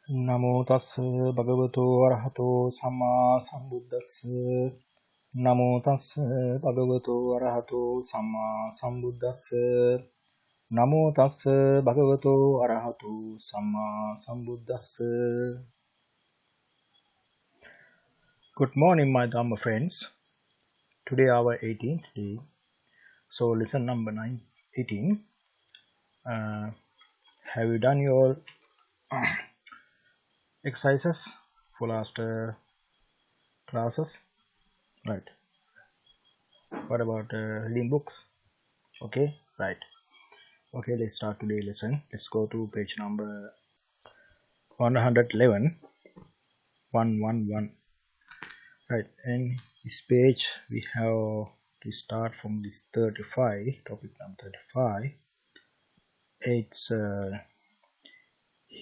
Namo tassa bhagavato arahato samma sambuddhassa. Namo tassa bhagavato arahato samma sambuddhassa. Namo tassa bhagavato arahato samma sambuddhassa. Good morning, my Dhamma friends. Today our 18th day. So lesson number 18. Have you done your exercises for last classes? Right. What about reading books? Okay, right. Okay, let's start today's lesson. Let's go to page number 111. 111. Right, in this page we have to start from this 35, topic number 35. It's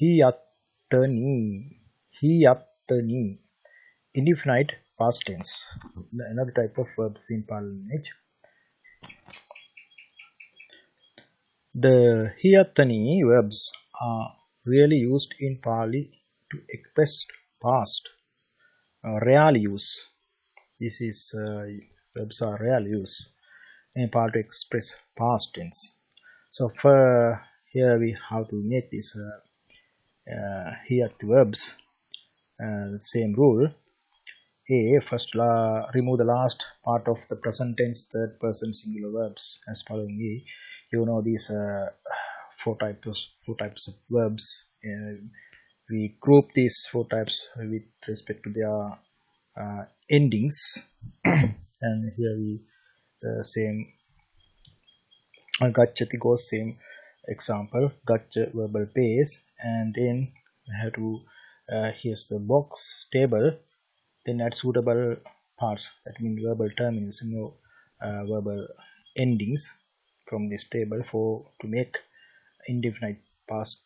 Hiyattani, indefinite past tense. Another type of verbs in Pali language. The Hiyattani verbs are really used in Pali to express past. Real use. This is verbs are real use in Pali to express past tense. So for here we have to make this here verbs same rule. First remove the last part of the present tense third person singular verbs as following. You know these four types of verbs. We group these four types with respect to their endings. And here we same gacchati goes same example. Gaccha verbal base, and then we have to here's the box table, then add suitable parts, that means verbal terminals, verbal endings from this table to make indefinite past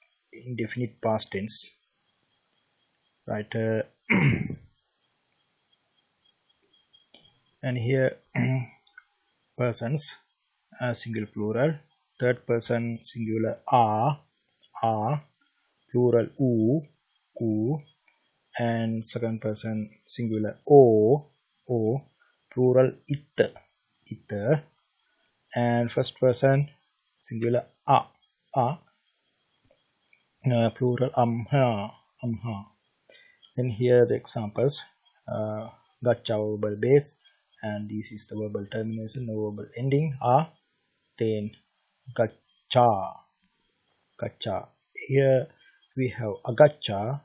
tense, right? And here persons singular plural, third person singular are, plural u, and second person singular o, plural it, and first person singular a, plural amha. Then here the examples. Gaccha verbal base, and this is the verbal termination, no verbal ending, a. Then gaccha. Here we have agaccha.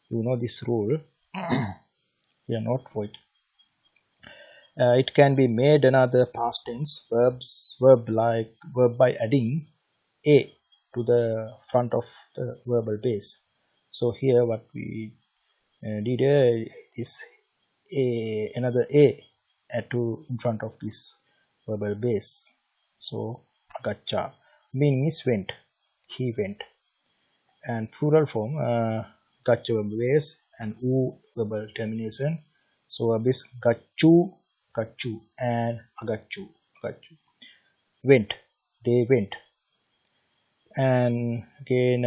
You know this rule. We are not for it. It can be made another past tense verb by adding a to the front of the verbal base. So here what we did is another a add to in front of this verbal base. So agaccha meaning is went, he went. And plural form gaccha verbal base and u verbal termination. So verb is gacchu, and agacchu. Went, they went. And again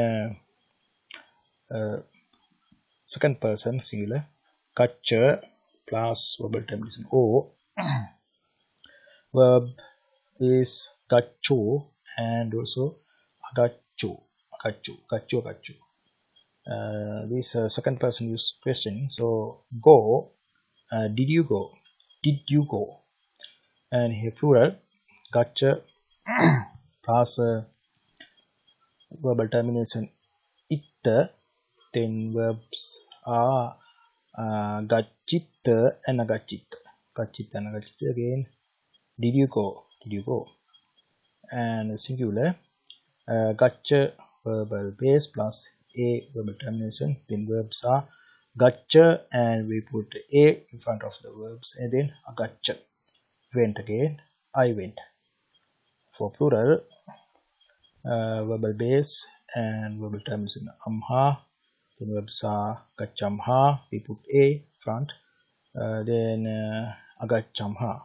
second person singular, gaccha plus verbal termination o. Verb is gaccho and also agacchu. This second person use question. So go, did you go? And here plural gaccha plus verbal termination it. Then verbs are gacchitta and agacchitta. Again, did you go? And singular gaccha verbal base plus a verbal termination. Then verbs are gaccha and we put a in front of the verbs, and then agaccha. Went again, I went. For plural verbal base and verbal termination amha. Then verbs are gachamha, we put a front. Then agachamha,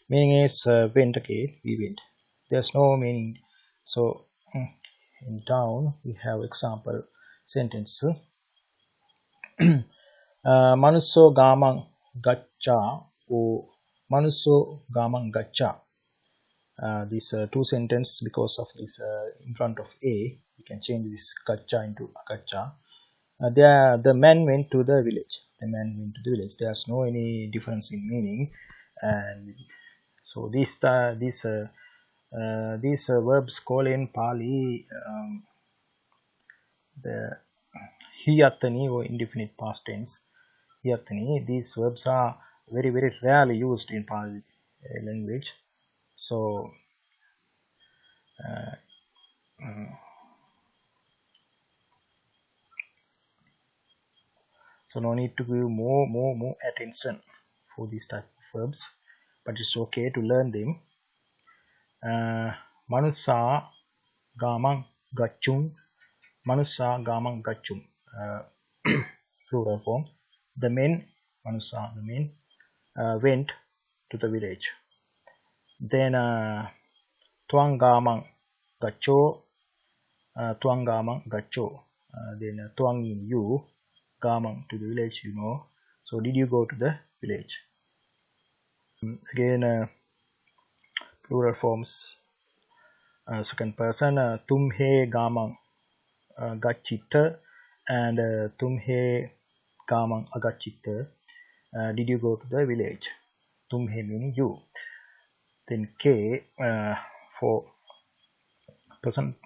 meaning is went again, we went. There's no meaning. So in town we have example sentence. Manusso gamang gaccha or manusso gamang gaccha. These two sentences, because of this in front of a, we can change this gaccha into agaccha. The man went to the village. The man went to the village. There's no any difference in meaning, and so these verbs call in Pali the hiyatani or indefinite past tense. Hiyatani. These verbs are very rarely used in Pali language. So so no need to give more attention for these type of verbs, but it's okay to learn them. Manusa gamang gachung. Manusa gamang gachung. Plural form. The men, manusa, the men went to the village. Then tuang gamang gacho. Tuang gamang gacho. Then tuang in you, gamang to the village, you know. So did you go to the village? Again plural forms, second person, tum he gamang gachitta and tum he gamang agachitta. Did you go to the village? Tum he meaning you. Then k for person,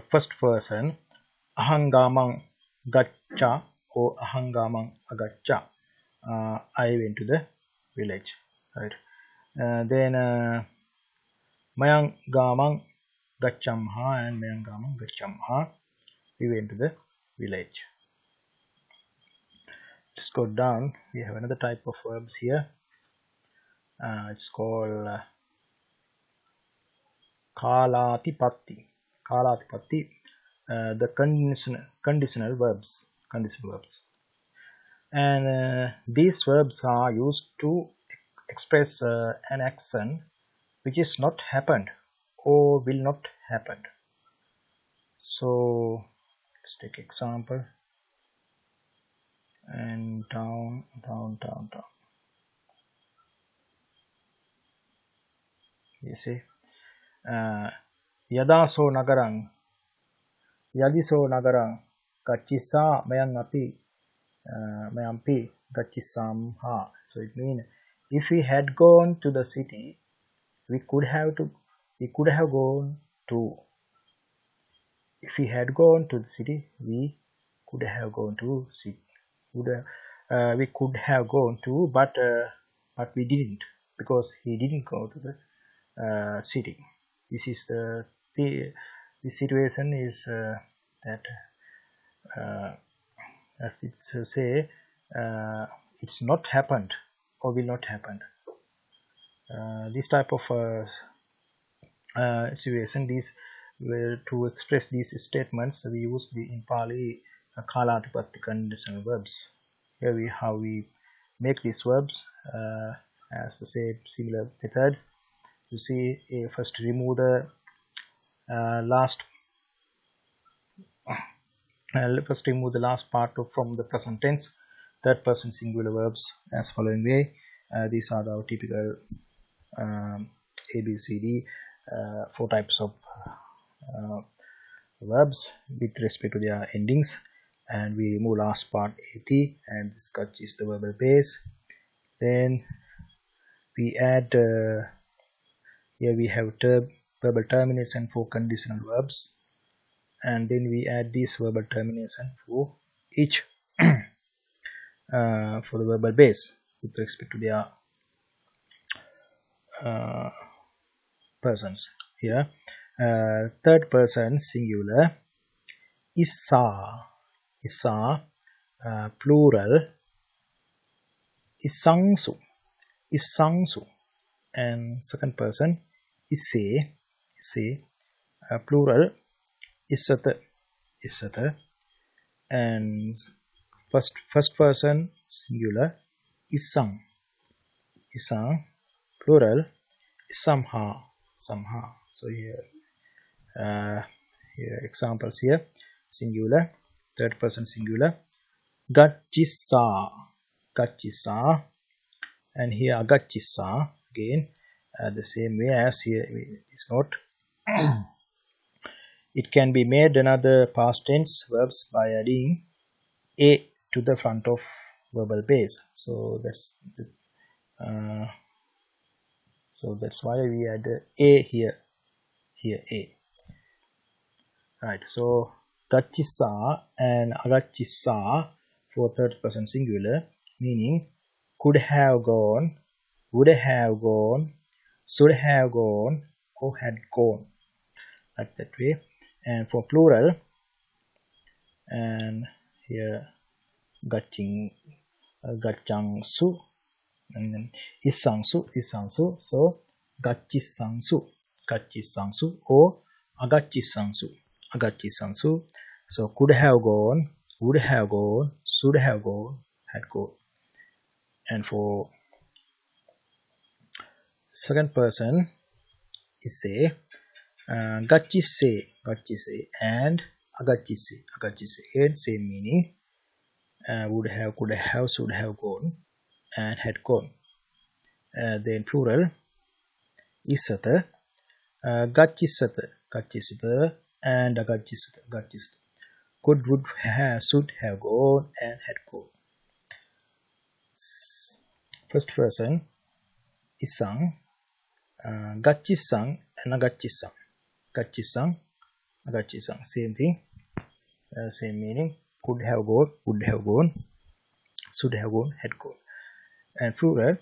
first person, ahangamang gaccha or ahangamang agaccha. I went to the village, right? Then mayang gamang gachamha and mayang gamang gachamha. We went to the village. Let's go down. We have another type of verbs here. It's called kalatipatti. Kalatipatti. The conditional verbs. And these verbs are used to express an action which is not happened or will not happen. So let's take example. And down. You see, yadaso nagarang yadiso nagarang gachisa mayampi gachisamha. So it means if we had gone to the city, we could have gone to. If we had gone to the city, we could have gone to city. We could have gone to, but we didn't, because he didn't go to the city. This is the situation is that as it say, it's not happened or will not happen. This type of situation, to express these statements, we use in Pali kalatipatti conditional verbs. Here we make these verbs as the same similar methods. You see, first remove the last part from the present tense. Third person singular verbs as following way. These are the typical ABCD 4 types of verbs with respect to their endings, and we remove last part at, and this kach is the verbal base. Then we add here we have verbal termination for conditional verbs, and then we add this verbal termination for each for the verbal base with respect to their persons. Here third person singular, issa plural, isangsu, and second person isse plural, issata, and first person singular, isang plural, isamha. So here examples here: singular third person singular. Gachisa, gachisa, and here agachisa again, the same way as here is not. It can be made another past tense verbs by adding a to the front of verbal base. So that's why we add a here a. Right, so gachisa and agachisa for third person singular, meaning could have gone, would have gone, should have gone, or had gone, like that way. And for plural, and here gachangsu, and then isangsu, so gachisangsu or agachisangsu. So could have gone, would have gone, should have gone, had gone. And for second person is say gachise and agachise and same meaning, would have, could have, should have gone and had gone. Then plural isata, gachisata and agachisata, could, would have, should have gone and had gone. First person isang, gachisang and agachisang, agachisang, same thing, same meaning, could have gone, would have gone, should have gone, had gone. And plural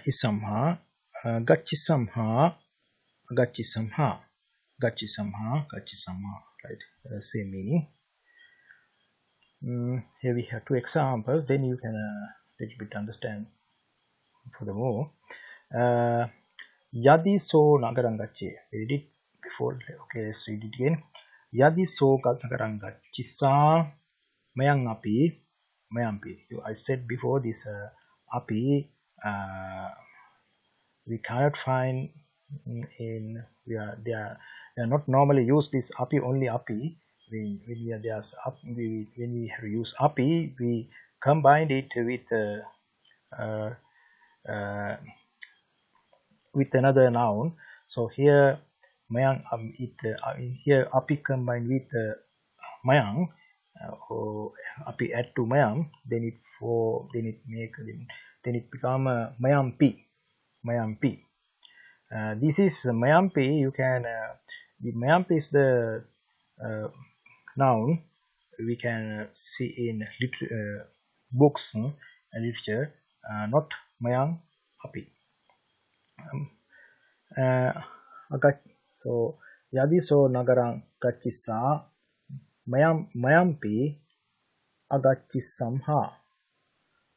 isamha, gachisamha, right, same meaning. Here we have two examples, then you can little bit understand furthermore. Yadi so nagarangache, we read it before, okay, let's read it again. Yadi so nagarangache sa mayang api, I said before this api we cannot find in, they are not normally used this api, only api. When we have used api, we combined it with another noun. So here mayang, here api combined with mayang, or api add to mayang, then it become mayampi. This is mayampi. You can the mayampi is the noun we can see in books and literature, not mayang api. So yadi so nagarang gachisa mayampi agachisamha.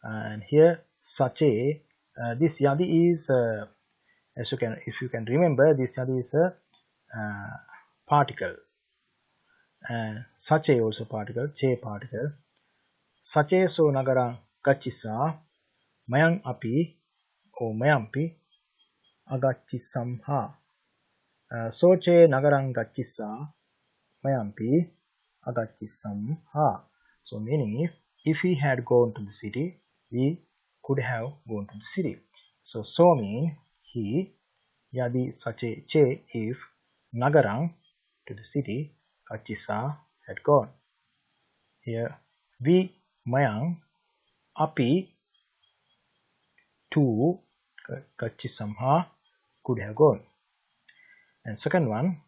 And here sache, this yadi is as you can, if you can remember, this yadi is a particles, and sache also particle, che particle. Sache so nagarang gachisa mayang api or mayampi agachisamha. Soche nagarang gachisa mayampi agachisamha. So meaning, if he had gone to the city, we could have gone to the city. So mean he, yadi sache che, if nagarang to the city, gachisa had gone. Here we mayang api to gachisamha could have gone. And second one,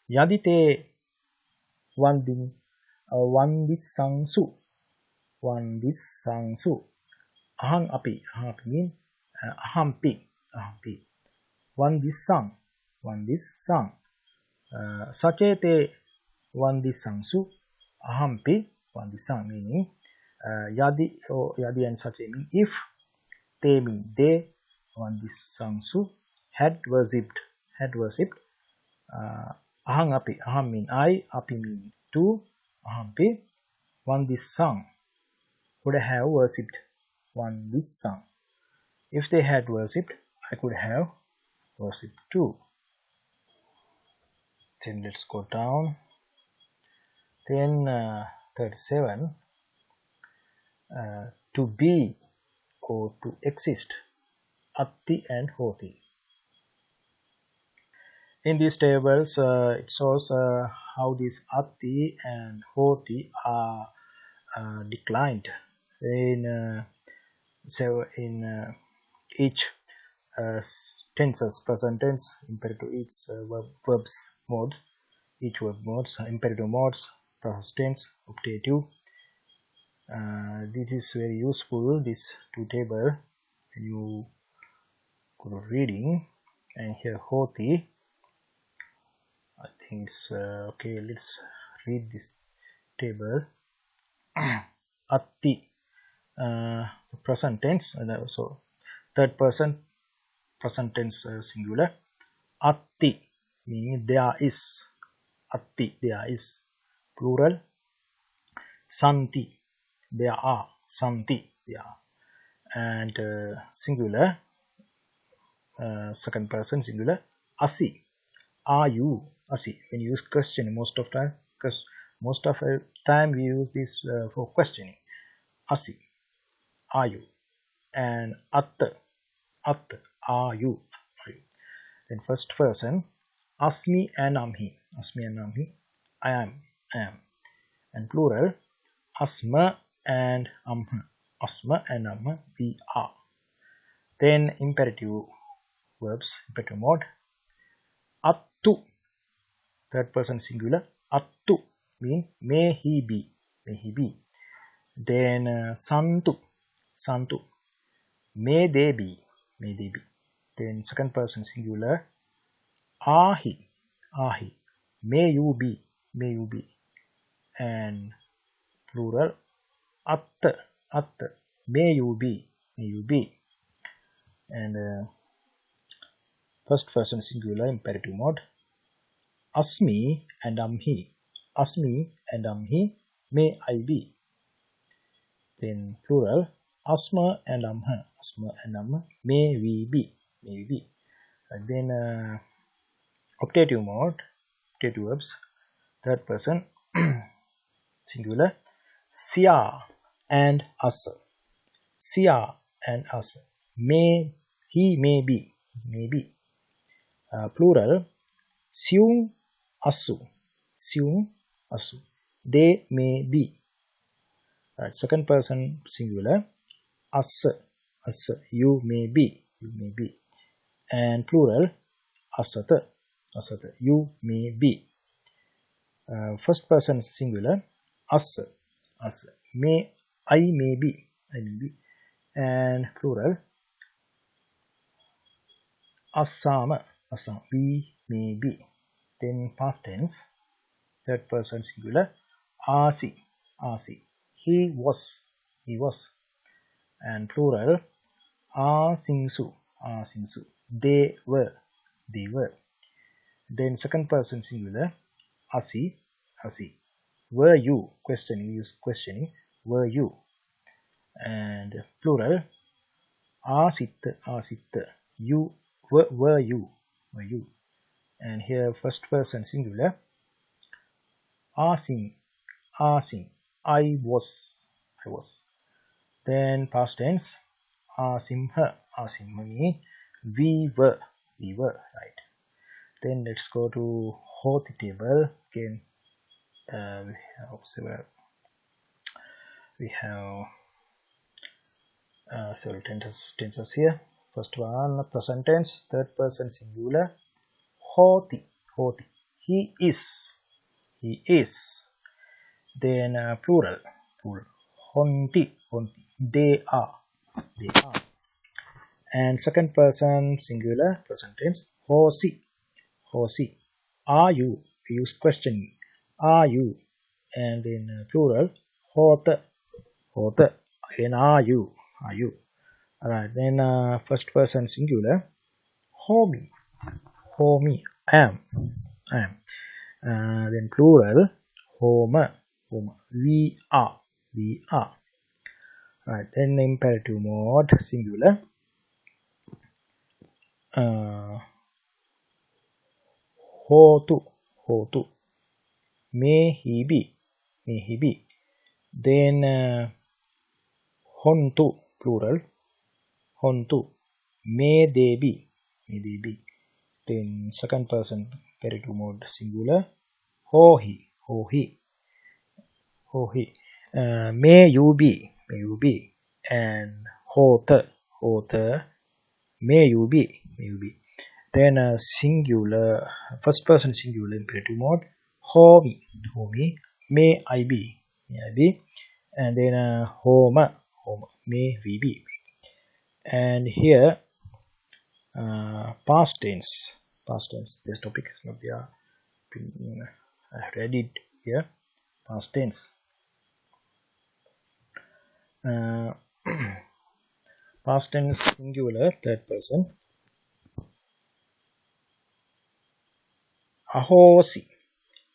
yadite wandisangsu, ahang api mean ahampi, wandisang, sachete wandisangsu, ahampi wandisang, meaning yadi and sache mean if, they mean they, wandisangsu had worshipped, ahang api, aham mean I, api mean to, ahampi wandisang would have worshipped, wandisang. If they had worshipped, I could have worshipped too. Then let's go down. Then 37. To be or to exist, atti and hoti. In these tables, it shows how these atti and hoti are declined in each tenses, present tense, imperative, each verbs modes, each verb modes, imperative modes, past tense, optative. This is very useful, this two table, when you go to reading. And here hoti, I think it's okay. Let's read this table. Atti, present tense, and also third person present tense singular. Atti meaning there is. Atti, there is. Plural. Santi, there are. Santi, there are. And singular, second person singular. Asi, are you. Asi, when you use question, most of the time we use this for questioning. Asi, are you. And at, are you. Then first person, asmi and amhi. Asmi and amhi, I am. And plural, asma and amha. Asma and amha, we are. Then imperative verbs, imperative mode. Attu, third person singular. Attu mean may he be. May he be. Then santu, santu, may they be. May they be. Then second person singular. Ahi, ahi, may you be. May you be. And plural, at, may you be. May you be. And first person singular, imperative mode. Asmi and amhi. Asmi and amhi, may I be. Then plural, asma and amha. Asma and amha, may we be. May we be. And then optative mode, optative verbs, third person singular. Sia and us. Sia and us, may he may be. May be. Plural, siung asu. Siung asu, they may be. Right, second person singular. As, you may be. You may be. And plural, asat, you may be. First person singular. As, may I may be. I may be. And plural, assam, we may be. Then past tense, third person singular. Asi, he was. And plural, asingsu, they were. Then second person singular. Asi, were you. Questioning, use questioning, were you. And plural, asit, you were you. And here first person singular. Asing, I was. Then past tense, asimha, meaning we were. Right. Then let's go to hoti table again. We have several tenses here. First one, present tense, third person singular. Hoti, he is. Then plural, honti, they are. And second person singular, present tense. Hosi, are you. We use questioning, are you. And then plural, hota, again, are you. Alright, then first person singular. Homi, am. Then plural, homa, we are. Right, then imperative mode singular. Hotu, may he be. Then hontu, plural. Hontu. May they be. May they be. Then second person imperative mode singular. Hohi. Hohi. Hohi. May you be. May you be. And hota. Hota. May you be. May you be. Then singular, first person singular imperative mode. Homi. Homi. May I be. May I be. And then homa. Homa. May we be. And here past tense. Past tense. This topic is not there. I have read it here. Past tense. Past tense singular, third person. Ahosi.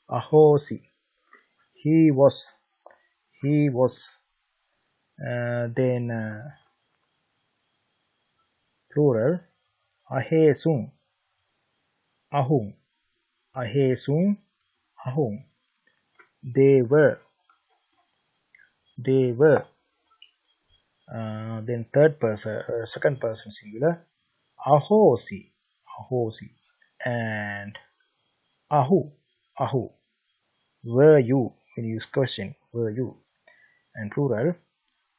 Ahosi. He was. He was. Then plural. Ahesung. Ahung. Ahesung. Ahung. They were. They were. Then third person, second person singular. Ahosi. Ahosi. And ahu. Ahu. Were you? When you use question, were you? And plural.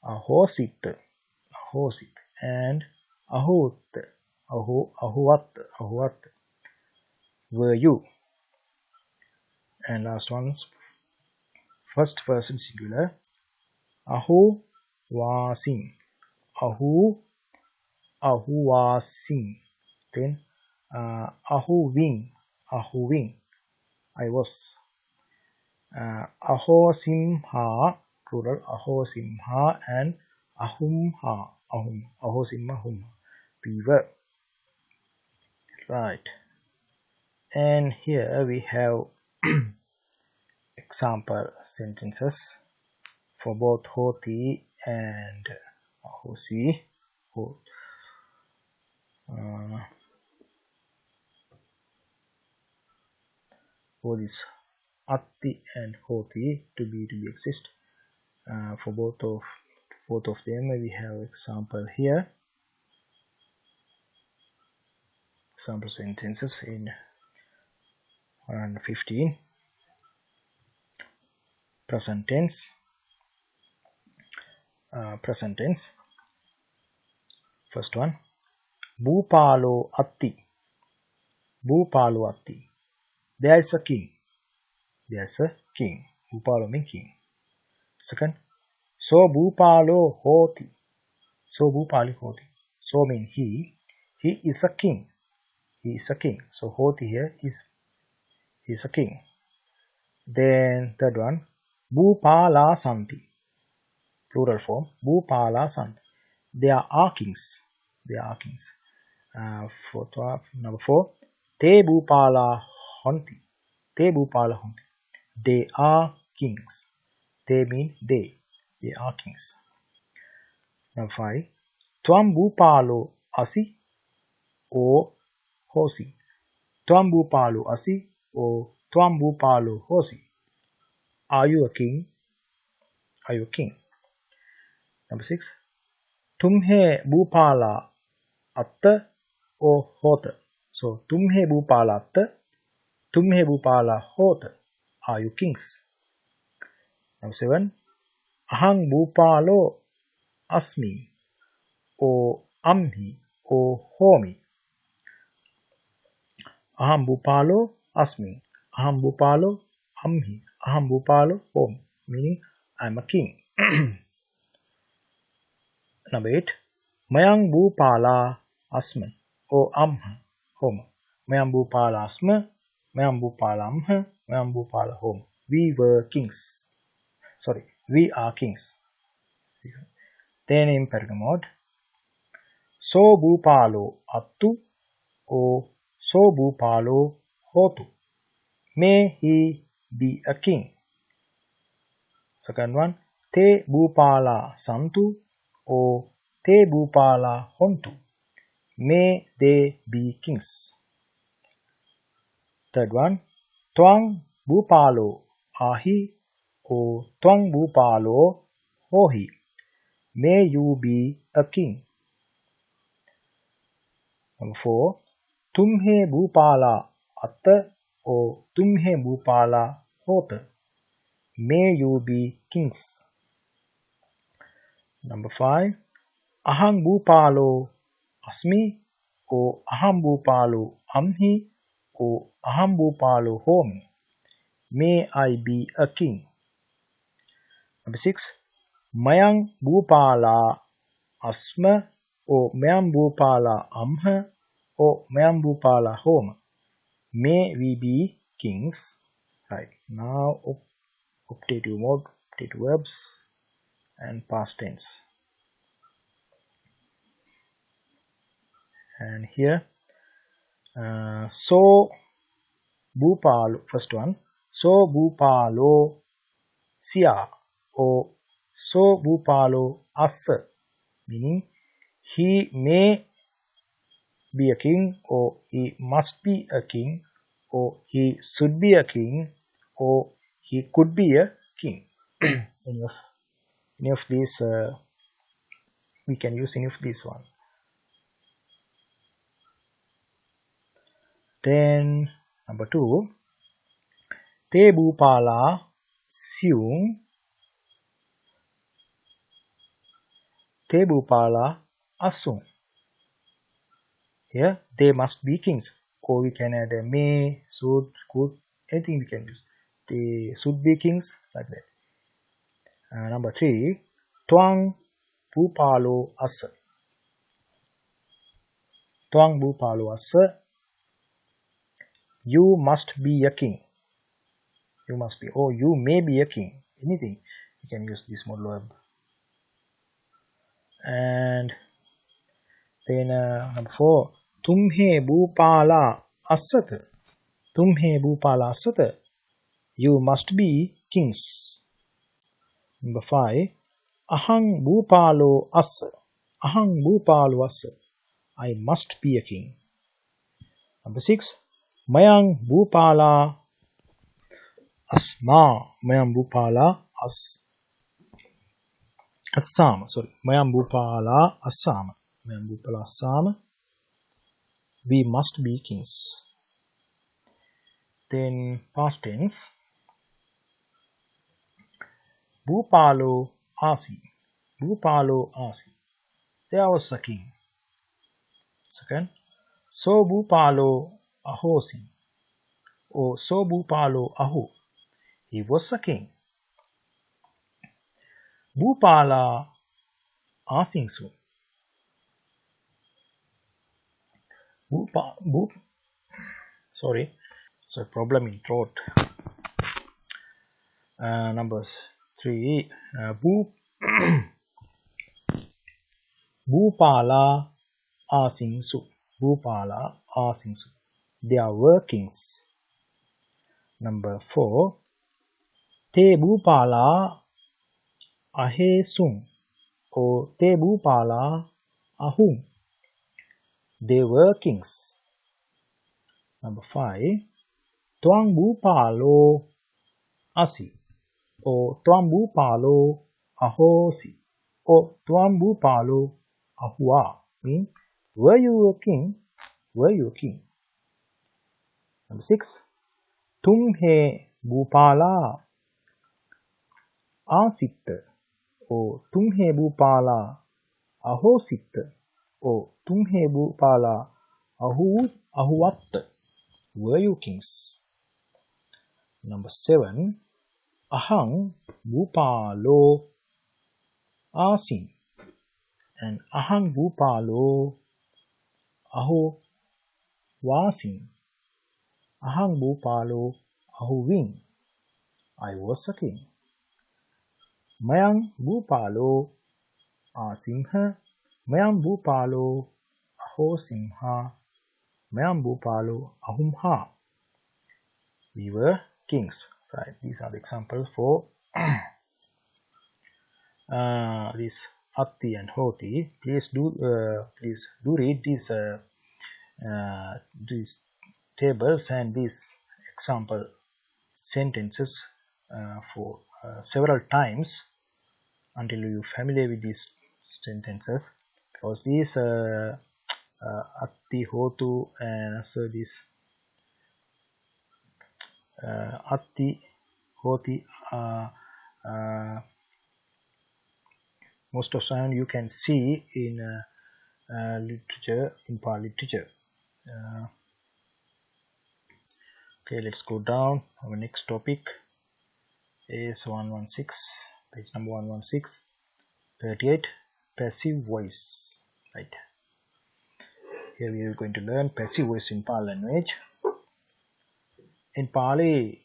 Ahosit. Ahosit. And ahut. Ahuat. Ahuat. Were you? And last one's first person singular. Ahu wasim. Ahu. Ahu wasim. Then ahu wing. Ahu wing. I was. Aho simha, plural. Aho simha and ahumha. Ahum. Aho simha hum. We were. Right. And here we have example sentences for both hoti and ahosi. For this atti and hoti to be exist. For both of them we have example here. Example sentences in 115. Present tense. Present tense. First one. Bhupalo atti. Bhupalo atti. There is a king. There is a king. Bhupalo means king. Second. So Bhupalo hoti. So Bhupali hoti. So means he. He is a king. He is a king. So hoti here is a king. Then third one. Bhupala santi. Plural form. Bhupala santi. There are kings. There are kings. Number 4. Te Bhupala honti. Te Bhupala honti. They are kings. They mean they. They are kings. Number 5. Tvam Bhupalo asi o hosi. Tvam Bhupalo asi o Tvam Bhupalo hosi. Are you a king? Are you a king? Number 6. Tumhe Bhupala atta o hota. So Tumhe Bhupala atta. Tumhe Bhupala hota. Are you kings? Number 7. Ahang Bhupalo asmi o amhi o homi. Aham Bhupalo asmi. Aham Bhupalo amhi. Aham Bhupalo homi. Meaning I am a king. Number 8. Mayang Bhupala asma o amha homa. Mayang Bhupala asma. Mayang Bhupala amha. Mayang Bhupala homa. We were kings. Sorry, we are kings. Then imperative mode. So Bhupalo attu o so Bhupalo hotu. May he be a king. Second one. Te Bhupala santu o te Bhupala hontu. May they be kings. Third one. Twang Bhupalo ahi O Twang Bupalo Hohi. May you be a king. Number 4. Tumhe Bupala Atta O Tumhe Bupala Hota. May you be kings. Number 5. Ahang Bupalo Asmi O Aham Bupalo Amhi O Aham Bupalo Homi. May I be a king. Number 6. Mayang Bupala Asma O Mayang Bupala Amha O Mayang Bupala Homa. May we be kings. Right. Now optative mode, optative verbs and past tense. And here so Bupalo, first one. So Bupalo Sia or So Bupalo Asa, meaning he may be a king, or he must be a king, or he should be a king, or he could be a king. any of these we can use any of these one. Then number 2. Te Bupala Siung Te Bupala Asung. Here they must be kings, or we can add a may, should, could, anything we can use. They should be kings, like that. Number 3. Twang Bupalo Asa. Twang Bupalo Asa. You must be a king. You must be, or you may be a king. Anything you can use this modal verb. And then number 4. Tumhe Bupala Asata. Tumhe Bupala Asata. You must be kings. Number 5. Ahang Bupalo Asa. Ahang Bupalo Asa. I must be a king. Number 6. Mayang Bupala Asma. Mayang Bupala Assam. Sorry. Mayang Bupala Assam. Mayang Bupala Assam. We must be kings. Then past tense. Bupalo Asi. Bupalo Asi. There was a king. Second. So Bupalo Ahosi. Or So Bupalo Ahu. He was a king. Bupala Asingsu. Sorry, so problem in throat. Numbers 3. Bupala Asingsu. Bupala Asingsu. They are workings. Number 4. Te Bupala Ahesung. Or Te Bupala Ahum. They were kings. Number 5. Tuang Bupalo Asi. Or Tuang Bupalo Ahosi. Or Tuang Bupalo Ahua. Mean, were you a king? Were you a king? Number 6. Tumhe Bupala Asitta. Or Tumhe Bupala Ahositta. Or Tumhe Bupala Ahuwatta. Were you kings? Number 7. Ahang Bupalo Asin. And Ahang Bupalo Aho Wasin. Ahang Bupalo Ahuwing. I was a king. Mayang Bupalo Asimha. Mayang Bupalo Ahosimha. Mayang Bupalo Ahumha. We were kings. Right. These are the examples for this Atti and Hoti. Please do read these tables and these example sentences for several times until you're familiar with these sentences, because these atti, hotu, and also this atti, hoti, most of the time you can see in literature, in Pali literature. Okay, let's go down. Our next topic is 116, page number 116, 38, passive voice. Right. Here we are going to learn passive voice in Pali language. In Pali,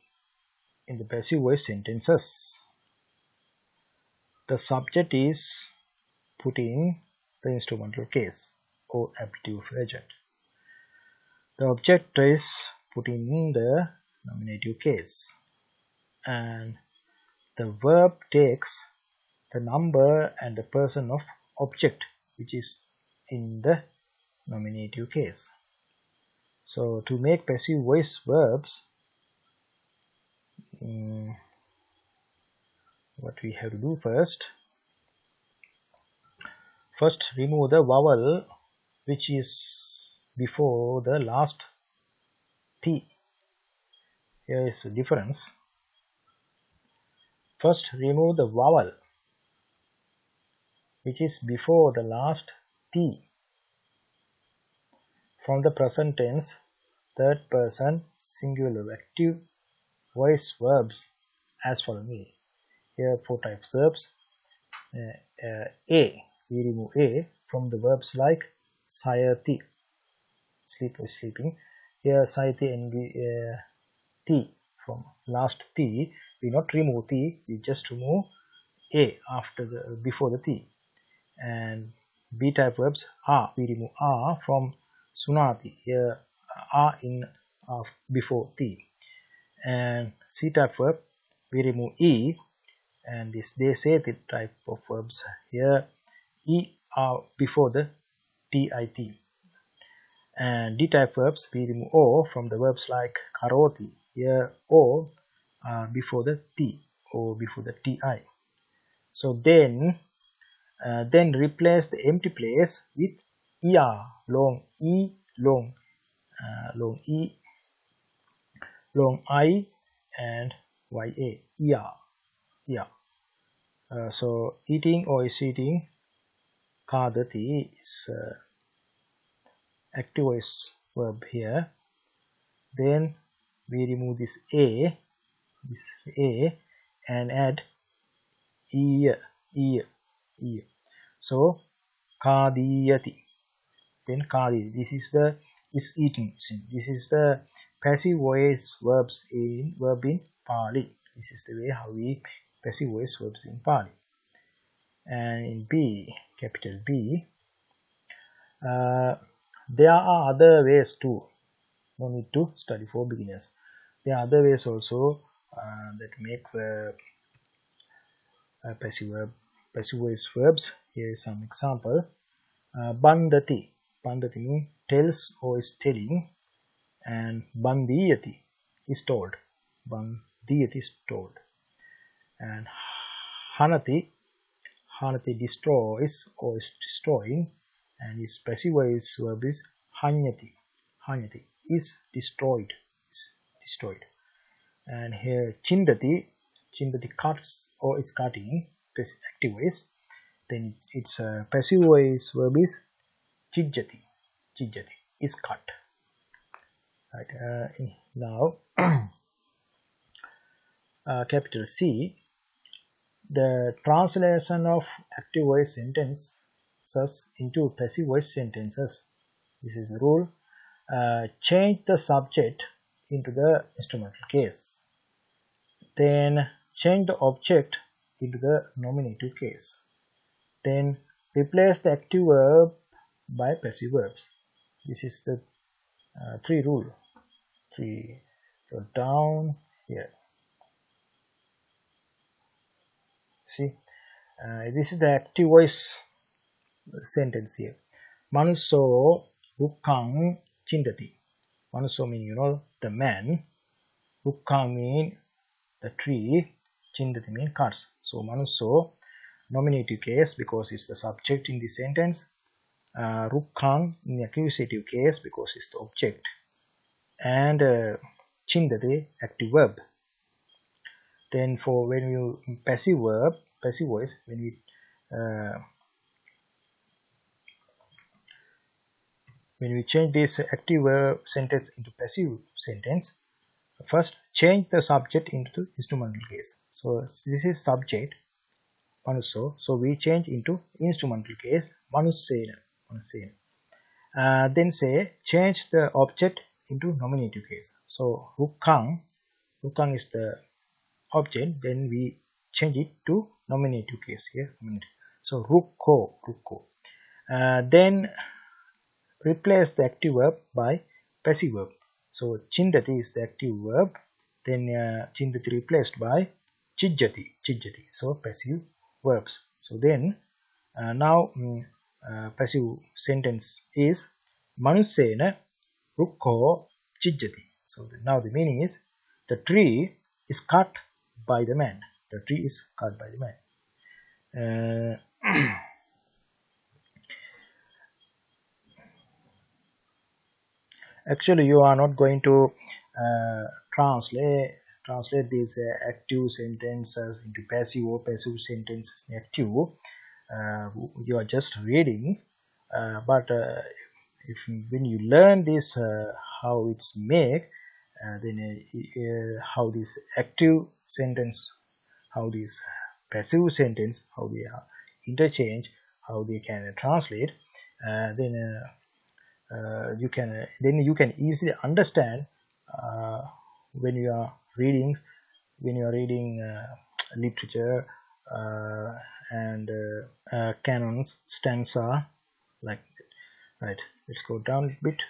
in the passive voice sentences, the subject is put in the instrumental case or ablative agent. The object is put in the nominative case, and the verb takes the number and the person of object which is in the nominative case. So to make passive voice verbs, what we have to do first remove the vowel which is before the last T. Here is the difference. First remove the vowel which is before the last T from the present tense third person singular active voice verbs as follows. Here 4 types verbs. A, we remove A from the verbs like sayati, sleep or sleeping. Here sayati and T from last T, we not remove T, we just remove A after the before the T. And B type verbs, A, we remove A from sunati, here A in before T. And C type verb, we remove E, and this they say the type of verbs, here E are before the TIT. And D type verbs, we remove O from the verbs like karoti, here O before the T or before the TI. So then replace the empty place with ER, long E, long E, long I, and YA, ER. So eating or is eating, kadati is active voice verb here. Then we remove this A and add E. So kadiyati. Then kadi. This is the is eating. This is the passive voice verbs in Pali. This is the way how we passive voice verbs in Pali. And in B, capital B, there are other ways too. No need to study for beginners. There are other ways also that makes passive voice verbs. Here is some example. Bandati. Bandati means tells or is telling, and bandiyati is told. Bandiyati is told. And hanati destroys or is destroying, and his passive voice verb is hanyati. Hanyati is destroyed. And here chindati cuts or is cutting, active voice. Then its passive voice verb is chijjati is cut. Right. Now capital C, the translation of active voice sentences into passive voice sentences. This is the rule. Change the subject into the instrumental case. Then change the object into the nominative case. Then replace the active verb by passive verbs. This is the 3 rule. 3. So down here. See, this is the active voice sentence here. Manuso rukkang chindati. Manuso means, the man. Rukkang means the tree. Chindati means cuts. So manusso, nominative case because it's the subject in the sentence. Rukkang in the accusative case because it's the object. And chindati, active verb. Then for when you passive verb, passive voice, when we change this active verb sentence into passive sentence, first change the subject into instrumental case. So this is subject manusso, so we change into instrumental case manussena. Then say change the object into nominative case. So rukkang is the object, then we change it to nominative case here. So rukko. Then replace the active verb by passive verb. So chindati is the active verb, then chindati replaced by chijjati. So passive verbs. So then now passive sentence is manussena rukko chijjati. So now the meaning is the tree is cut by the man. The tree is cut by the man. Actually, you are not going to translate these active sentences into passive or passive sentences active. You are just reading, but when you learn this how it's made, then how this active sentence, how this passive sentence, how they are interchange, how they can translate, then you can easily understand when you are reading literature and canons, stanza, like that. Right, let's go down a bit.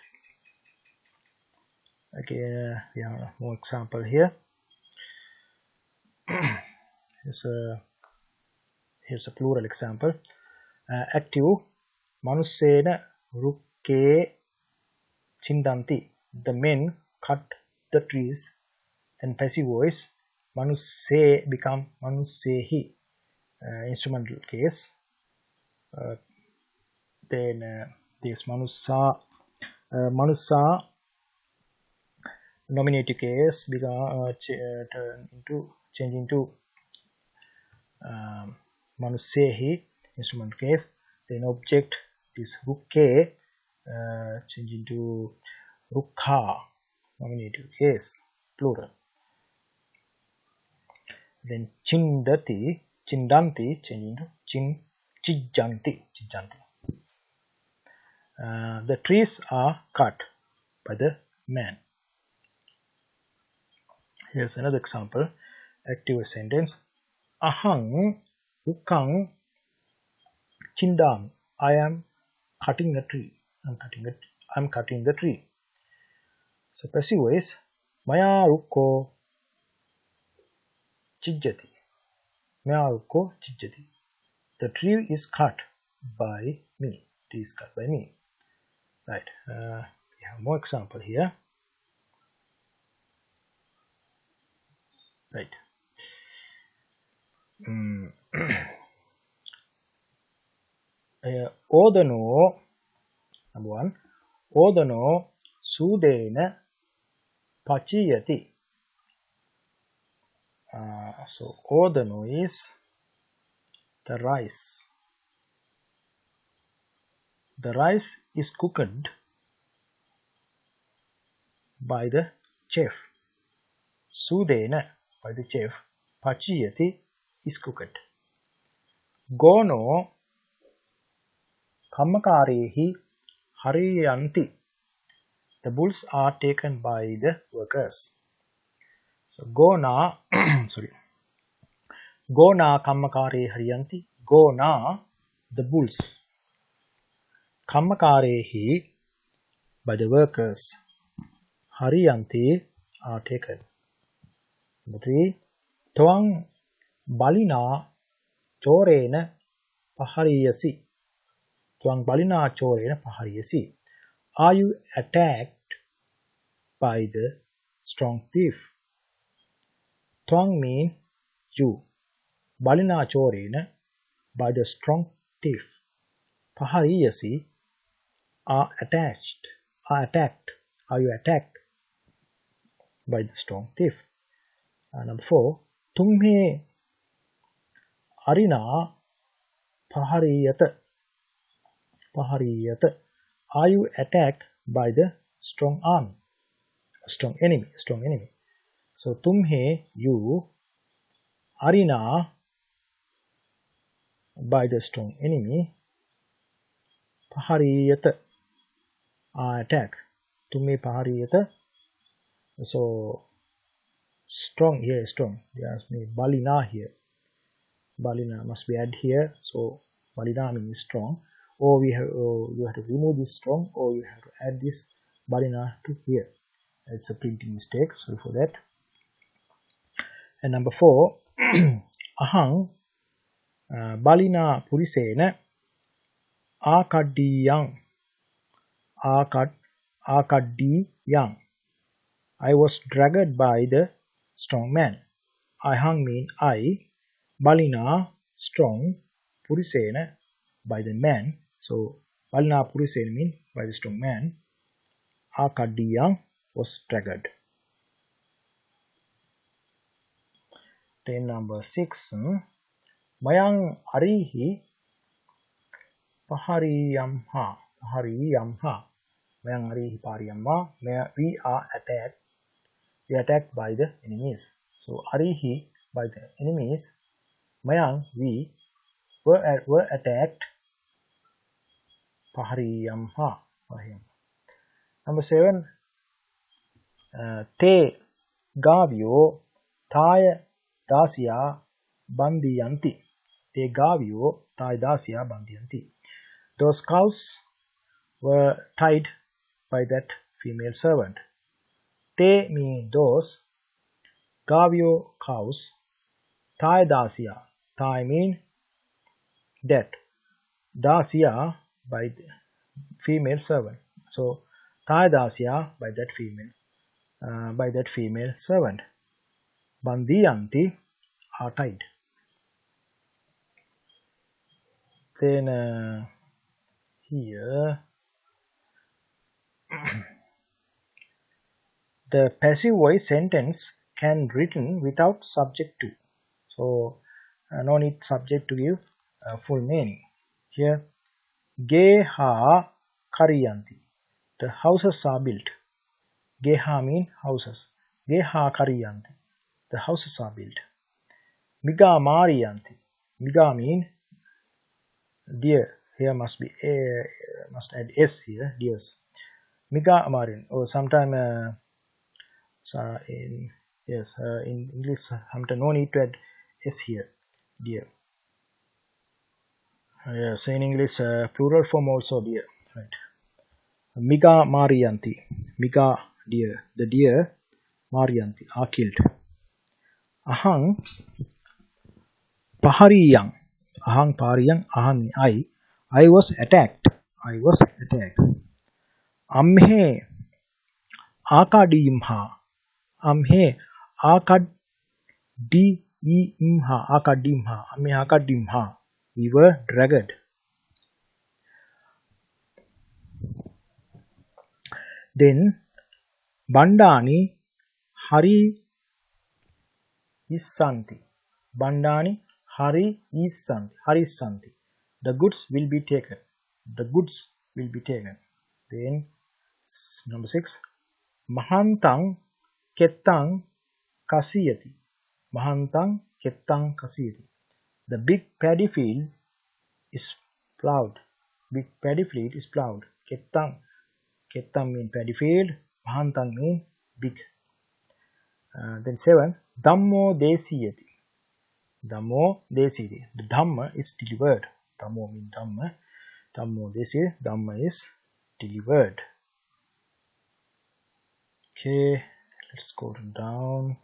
Okay, we have more example here. Here's a plural example. Active manussena rukke chindanti, the men cut the trees. Then passive voice manusse become manussehi, instrumental case. Then this manussa nominative case become change into manussehi, instrumental case. Then object this rukke change into rukha, nominative case, plural. Then chindanti change into chijjanti. The trees are cut by the man. Here's another example. Active sentence. Ahang rukkang chindam. I am cutting a tree. I'm cutting the tree. So passive voice maya rukko chijjati. The tree is cut by me. Right. We have more example here. Right. Odano, number one. Odano sudena pachiyati. So odano is the rice. The rice is cooked by the chef. Sudena, by the chef. Pachiyati is cooked. Gono kammakarehi hariyanti. The bulls are taken by the workers. So gona kammakare hariyanti. Gona, the bulls. Kammakarehi, by the workers. Hariyanti, are taken. Number 3. Twang balina chorena pahariyasi. Twang balina chorena pahariyasi. Are you attacked by the strong thief? Twang means you. Balina chorena, by the strong thief. Pahariyasi, are attacked. Are you attacked by the strong thief? Number 4. Tumhe arina pahariyata. Are you attacked by the strong arm? Strong enemy. So tumhe, you, arina, by the strong enemy, pahariyata, are attacked. Tumhe pahariyata. So strong here, strong. They ask me balina here. Balina must be added here. So balina means strong. Or you have to remove this strong, or you have to add this balina to here. It's a printing mistake. Sorry for that. And number 4, ahang balina purisena akadiyang. Akadiyang. I was dragged by the strong man. Ahang mean I, balina strong, purisena by the man. So balina purisena mean by the strong man. Akadiyang was dragged. Then number 6, mayang arihi pahariyamha. Mayang arihi pahariyamha. We are attacked. We are attacked by the enemies. So arihi, by the enemies. Mayang, we were attacked. Pahariyamha. Number 7, te gavyo taya dasya bandiyanti. Te gavyo taya dasya bandiyanti. Those cows were tied by that female servant. Te mean those, gavyo cows, taya dasya. Taya mean that, dasya by the female servant. So taya dasya by that female servant. Bandiyanti, are tied. Then here the passive voice sentence can written without subject to. So no need subject to give full meaning. Here, geha kariyanti. The houses are built. Geha mean houses. Geha kariyanti. The houses are built. Miga mariyanti. Miga mean deer. Here must add s here. Deers. Miga mariyan. Or sometime in English sometimes no need to add s here. Deer. So in English plural form also deer. Right. Miga mariyanti. Miga deer. The deer mariyanti are killed. Ahang pahariyang. Ahang pahariyang. Ahang I was attacked. Amhe akadimha. Amhe akadimha. Amhe akadimha. We were dragged. Then bandani hari isanti. Bandani hari isanti. The goods will be taken. Then number 6, mahantang kettang kasiyati. The big paddy field is plowed. Kettang mean paddy field. Mahantang mean big. Then 7, dhammo desiyati. The dhamma is delivered. Dhammo mean dhamma. Dhammo desiyati. Dhamma is delivered. Okay, let's go down.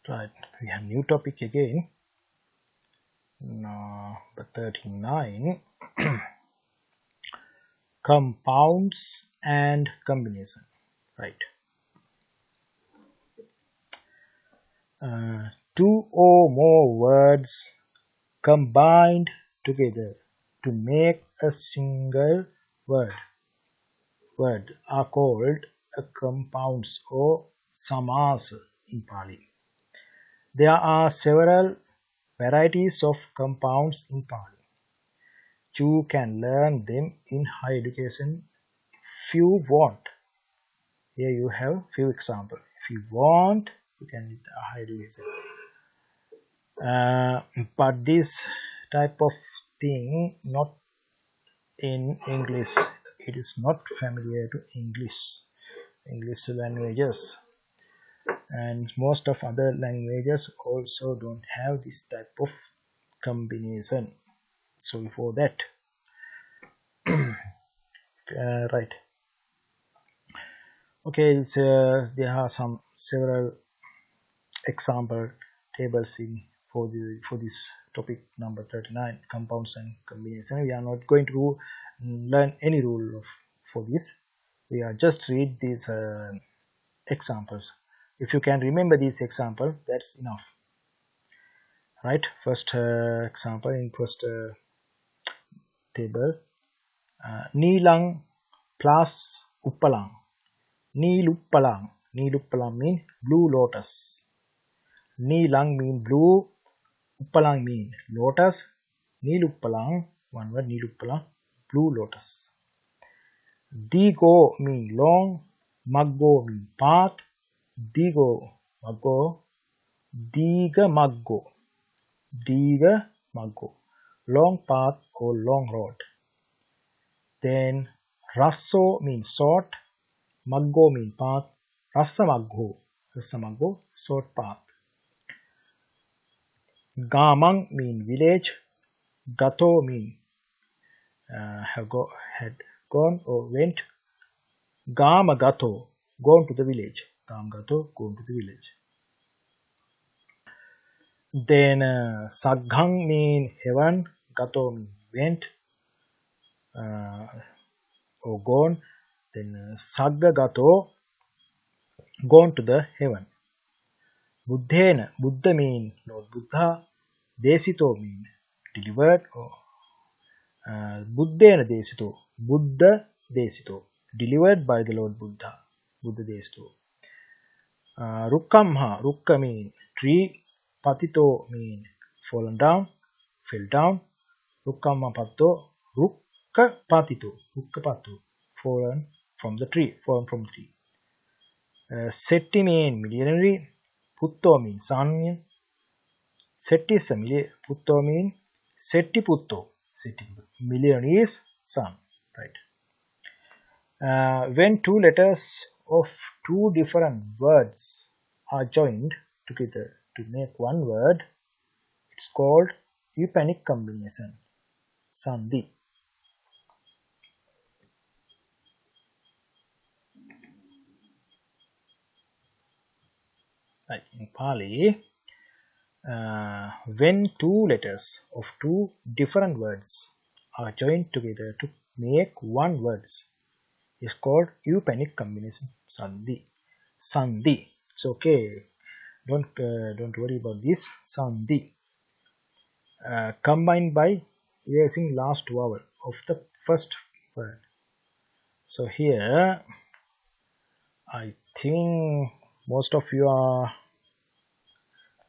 Right, we have new topic again. Number 39. Compounds and combination. Right. two or more words combined together to make a single word are called compounds or samas in Pali. There are several varieties of compounds in Pali. You can learn them in higher education if you want. Here you have few examples. If you want, you can read higher education. But this type of thing not in English. It is not familiar to English languages, and most of other languages also don't have this type of combination. Sorry for that. Right. Okay, so there are some several example tables in for this topic number 39, compounds and combination. We are not going to learn any rule for this. We are just read these examples. If you can remember this example, that's enough. Right, first example in first table, Nilang plus Uppalang. Niluppalang mean blue lotus. Nilang mean blue, Uppalang mean lotus. Niluppalang, one word, Niluppalang, blue lotus. Digo mean long, Maggo mean path. Digo, Maggo, Diga Maggo, long path or long road. Then Rasso means short, Maggo means path, Rassamaggo, short path. Gamang mean village, Gato mean had gone or went, Gamagato, gone to the village, Gamgato, gone to the village. Then Saghang mean heaven, Gato mean went or gone. Then Saggagato, gone to the heaven. Buddhena, Buddha mean Lord Buddha. Desito mean delivered. Or Buddhena Desito, Buddha Desito, delivered by the Lord Buddha. Buddha Desito. Rukkamha, Rukka mean tree. Patito mean fallen down, fell down. Rukkamha Patito, Rukka Patito, fallen from the tree, Setti mean millionary, Putto mean son. Setti is a Putto mean Setti Putto. Millionaire is son. Right. When two letters of two different words are joined together to make one word, it's called Eupanic Combination, Sandhi. Right. In Pali, when two letters of two different words are joined together to make one word, is called Eupanic Combination, Sandhi. It's okay. Don't worry about this. Sandhi. Combined by erasing last vowel of the first word. So here, I think most of you are. I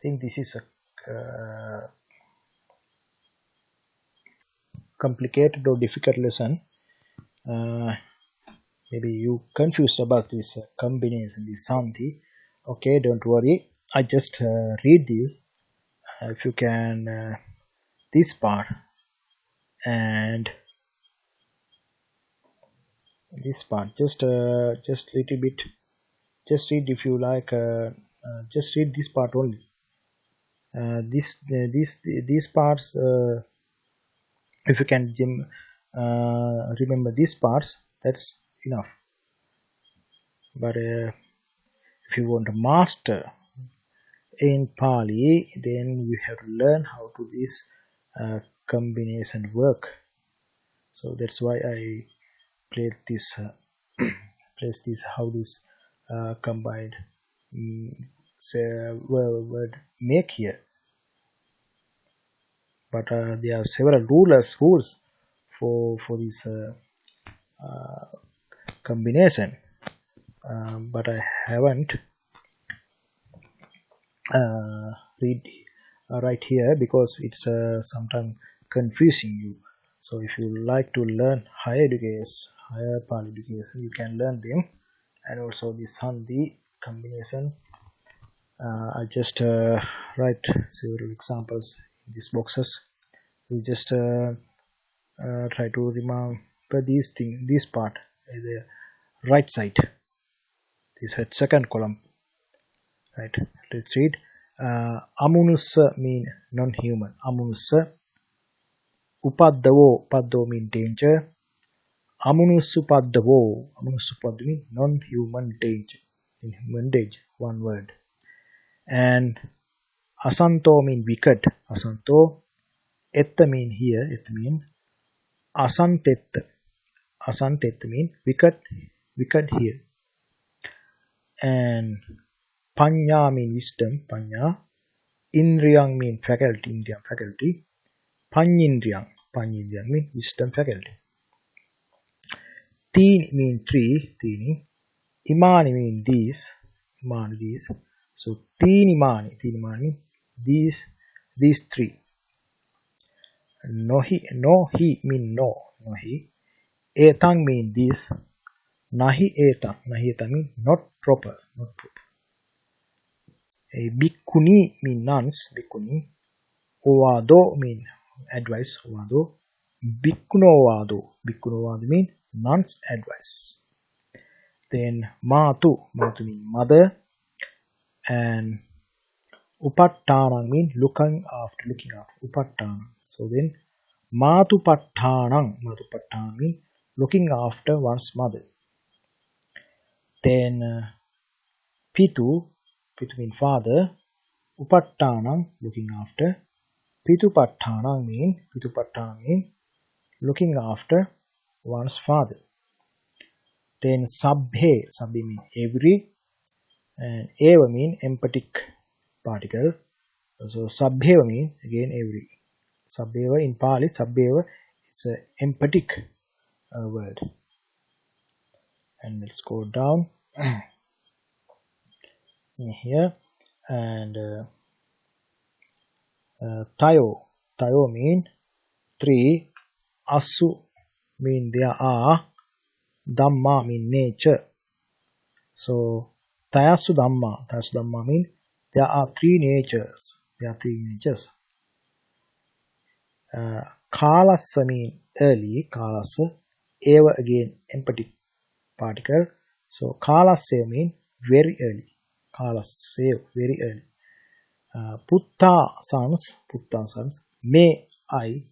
think this is a complicated or difficult lesson. Maybe you confused about this combination, this Sandhi. Okay, don't worry. I just read this. If you can, this part and this part, just little bit. Just read if you like. Just read this part only. These parts. If you can remember these parts, that's enough. But if you want to master in Pali, then you have to learn how to this combination work. So that's why I place this how this combined word make here, but there are several rules for this combination, but I haven't read right here because it's sometimes confusing you. So if you like to learn higher Pali education, you can learn them. And also this Sandhi combination, I just write several examples in these boxes. You just try to remember these things, this part, the right side, this second column, right? Let's read. Amunusa mean non-human. Amunusa. Upaddawo mean danger. Amunusupaddawo mean non-human danger. In human danger, one word. And asanto mean wicked. Asanto. Etta mean here. Etta mean asantetta. Asantetta mean wicked here. And panya mean wisdom. Panya. Indriyang mean faculty. Indriyang faculty. Panyindriyang mean wisdom faculty. Teen mean three. Teeni. Imani mean these. Imani these. So teenimani mean these three. Nohi mean no. Nohi. Etang mean this. Nahi etang mean not proper. Bhikkhuni mean nuns. Bhikkhuni. Ovado mean advice. Ovado. Bhikkhunovado mean nuns advice. Then Matu mean mother. And Upattanang mean looking after. Upattanang. So then Matupattanang mean looking after one's mother. Then Pitu mean father. Upattanang looking after. Pitupattanang mean looking after one's father. Then Sabbhe mean every. And eva mean emphatic particle. So Sabbheva mean again every. Sabbheva in Pali, Sabbheva, it's an emphatic word. And let's go down in here. And Tayo mean three. Asu mean there are. Dhamma mean nature. So Tayasu Dhamma mean there are three natures. Kalasa mean early. Kalasa. Eva again emphatic particle. So Kalasa mean very early. Kalasa very early. Putta sons. Me I.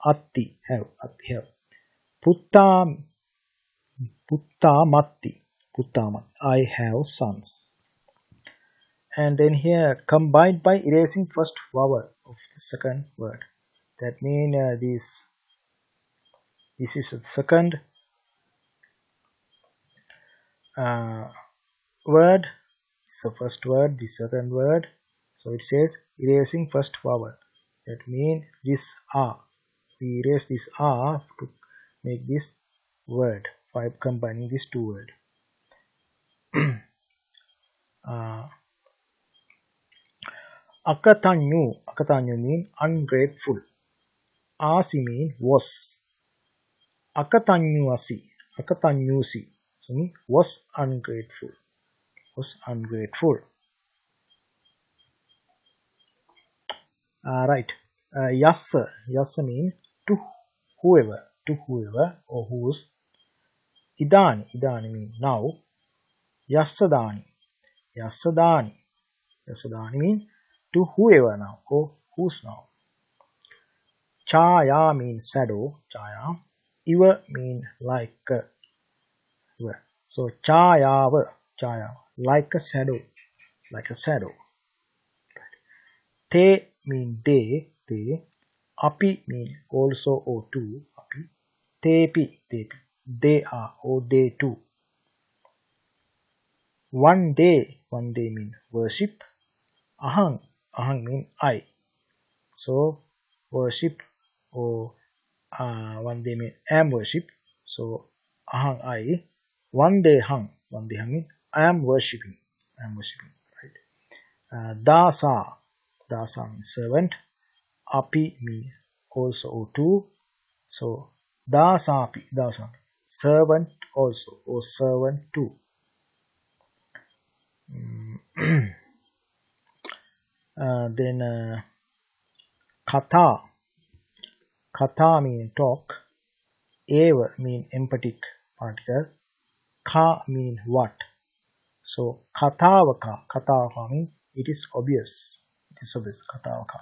Atti have. Putta matti. I have sons. And then here combined by erasing first vowel of the second word. That means this is the second word. This is the first word. The second word. So it says erasing first vowel. That means this R. We erase this R to make this word by combining these two words. Akatanyu mean ungrateful. Asi mean was. Akatanyusi. So mean was ungrateful. Right. Yassa mean to whoever or whose. Idani mean now. Yassadani mean to whoever now or whose now. Chaya means shadow. Iva mean like. So chaya like a shadow. Te mean they. Api mean also or too. Tepi they are or they too. One day mean worship. Ahang mean I. So worship or one day mean am worship. So ahang I. One day hang mean I am worshipping. Right. Dasa means servant. Api mean also or too. So dasapi servant also or servant too. Then kata mean talk. Eva mean emphatic particle. Ka mean what. So katavaka mean it is obvious. Katavaka.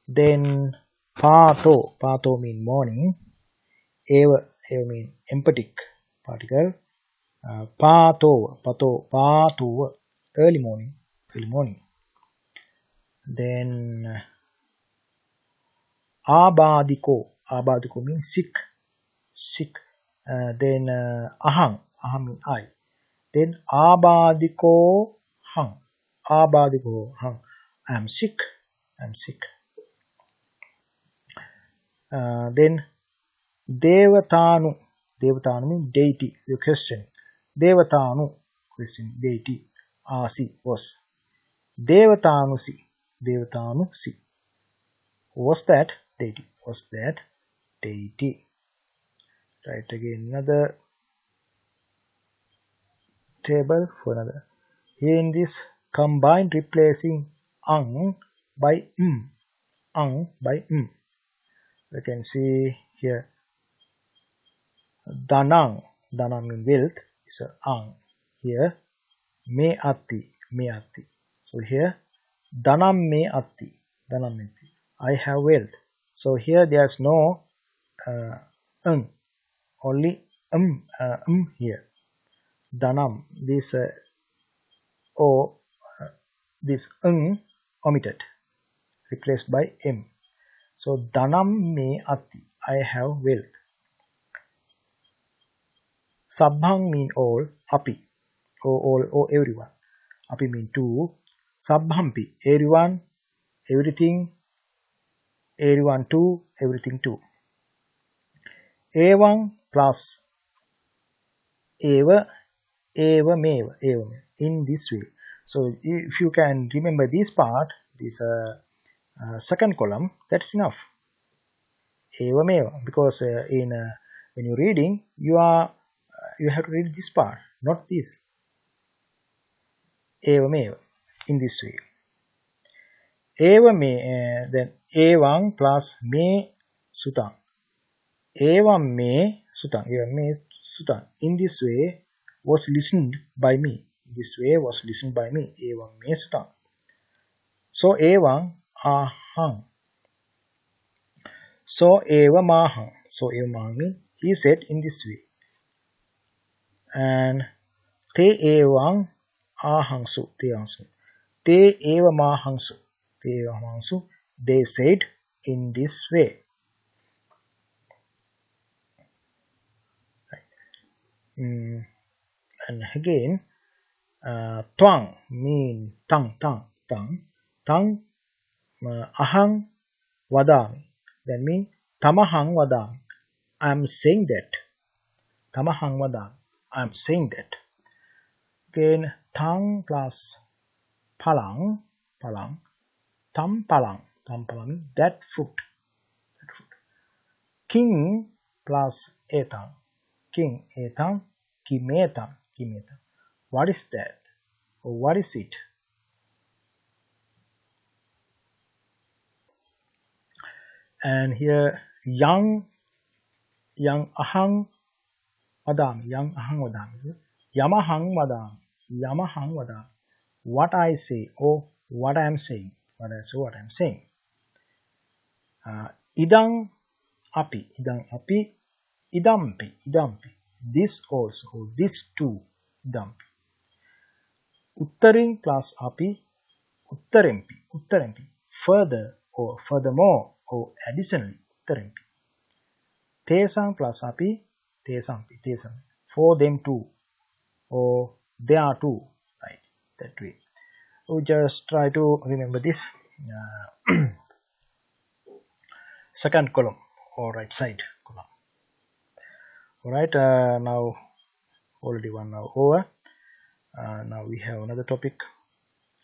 Then pato mean morning. Eva mean emphatic particle. Pato early morning. Then abadiko means sick. Then ahang mean I. Then abadiko hang I am sick. Then devatanu mean deity. The question devatanu question deity. Asi was devatanusi was that deity. Right, again another table for another. Here in this combine replacing ang by we can see here danang mean wealth is a ang. Here me atti. So here danam me atti. I have wealth. So here there's no only here. Danam, this this omitted, replaced by m. So danam me atti, I have wealth. Sabbhang mean all, api, or everyone. Api mean two. Sabbhampi, everyone, everything, everyone too, everything too. Evang plus eva meva in this way. So if you can remember this part, this second column, that's enough. Eva meva, because when you're reading, you have to read this part, not this. Eva meva in this way. Eva me then evang plus me sutang. Evam me sutang. In this way was listened by me. Evam me sutang. So evang ahang. So evam ahang. Means he said in this way. And te evang ahang su. Te evam ahang su. They said in this way. And again, twang mean tongue, ahang vadami. That means tamahang vadami. I am saying that. Tamahang vadami. I am saying that. Again, tang plus palang, tam palang means that fruit. King plus etang. Kimetam. What is that? Or what is it? And here young ahang vadami. Yamahang vadami. What I say or what I am saying. Idang api. Idampi. This also, or this too. Idampi. Uttaring plus api. Uttarempi. Further or furthermore or additionally. Uttarempi. Tesang plus api. Tesampi. For them too. or there are two, right? That way. So just try to remember this second column or right side column. Alright, now already 1 hour over. Now we have another topic.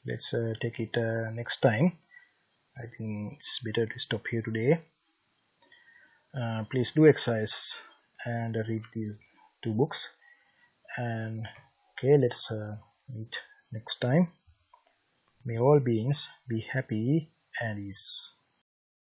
Let's take it next time. I think it's better to stop here today. Please do exercise and read these 2 books. And okay, let's meet next time. May all beings be happy and ease.